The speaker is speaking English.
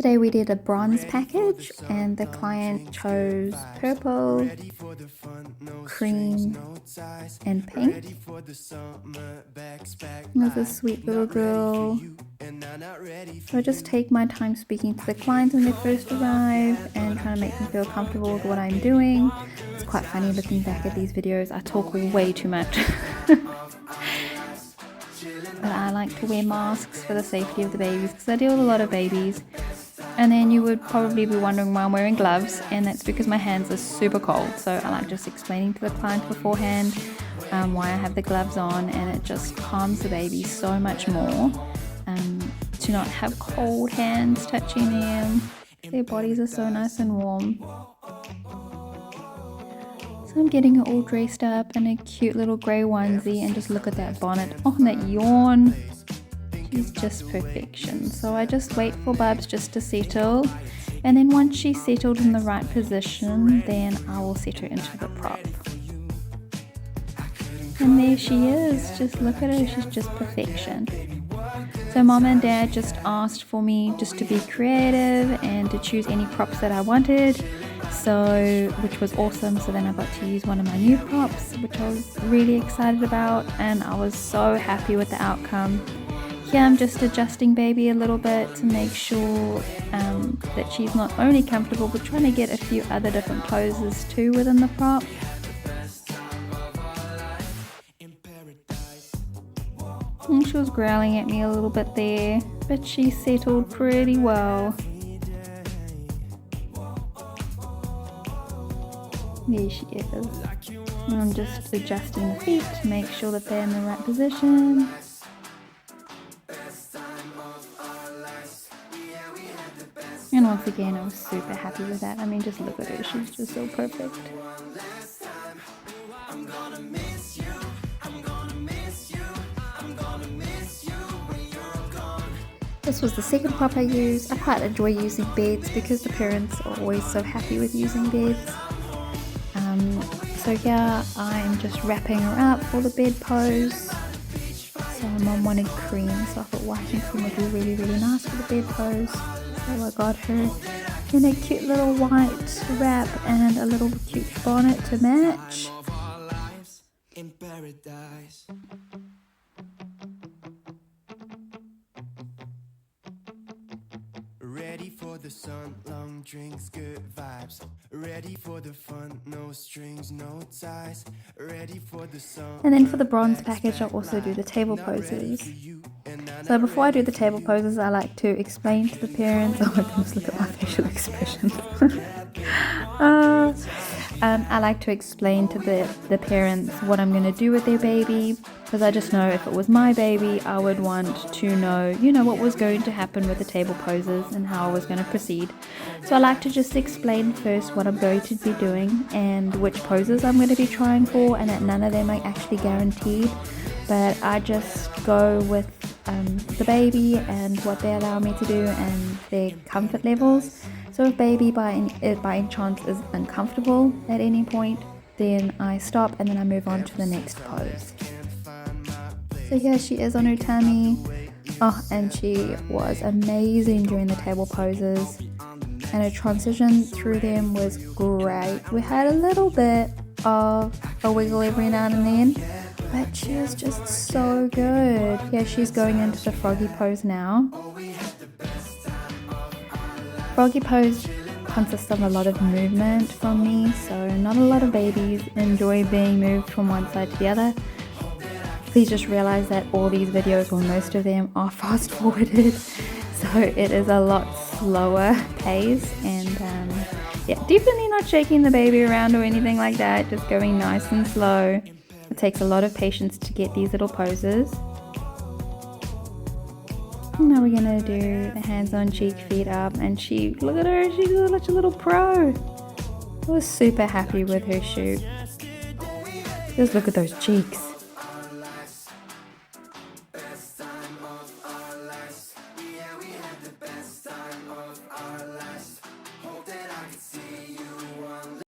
Today we did a bronze package and the client chose purple, cream and pink. There's a sweet little girl. So I just take my time speaking to the clients when they first arrive and trying to make them feel comfortable with what I'm doing. It's quite funny looking back at these videos. I talk way too much. But I like to wear masks for the safety of the babies because I deal with a lot of babies. And then you would probably be wondering why I'm wearing gloves, and that's because my hands are super cold. So I like just explaining to the client beforehand why I have the gloves on, and it just calms the baby so much more to not have cold hands touching them. Their bodies are so nice and warm. So I'm getting her all dressed up in a cute little grey onesie, and just look at that bonnet. Oh, and that yawn. She's just perfection. So I just wait for Bubs just to settle, and then once she's settled in the right position, then I will set her into the prop. And there she is. Just look at her. She's just perfection. So Mom and Dad just asked for me just to be creative and to choose any props that I wanted, which was awesome. So then I got to use one of my new props, which I was really excited about, and I was so happy with the outcome. Here I'm just adjusting baby a little bit to make sure that she's not only comfortable but trying to get a few other different poses too within the prop. And she was growling at me a little bit there, but she settled pretty well. There she is. And I'm just adjusting the feet to make sure that they're in the right position. And once again, I was super happy with that. I mean, just look at her. She's just so perfect. This was the second prop I used. I quite enjoy using beds because the parents are always so happy with using beds. So yeah, I'm just wrapping her up for the bed pose. So Mom wanted cream, so I thought white and cream would be really, really nice for the bed pose. So I got her in a cute little white wrap and a little cute bonnet to match. Ready for the sun, long drinks, good vibes. Ready for the fun, no strings, no ties. Ready for the sun. And then for the bronze package, I'll also do the table poses. So before I do the table poses, I like to explain to the parents. Oh my goodness, look at my facial expression. I like to explain to the parents what I'm going to do with their baby, because I just know if it was my baby, I would want to know, what was going to happen with the table poses and how I was going to proceed. So I like to just explain first what I'm going to be doing and which poses I'm going to be trying for, and that none of them are actually guaranteed, but I just go with the baby and what they allow me to do and their comfort levels. So if baby by any chance is uncomfortable at any point, then I stop and then I move on to the next pose. So here she is on her tummy. Oh, and she was amazing during the table poses, and her transition through them was great. We had a little bit of a wiggle every now and then, but she was just so good. Yeah, she's going into the froggy pose now. Froggy pose consists of a lot of movement from me, so not a lot of babies enjoy being moved from one side to the other. Please just realize that all these videos, or most of them, are fast forwarded, so it is a lot slower pace, and yeah, definitely not shaking the baby around or anything like that, just going nice and slow. It takes a lot of patience to get these little poses. Now we're gonna do the hands on cheek, feet up, and look at her, she's such a little pro. I was super happy with her shoot. Just look at those cheeks.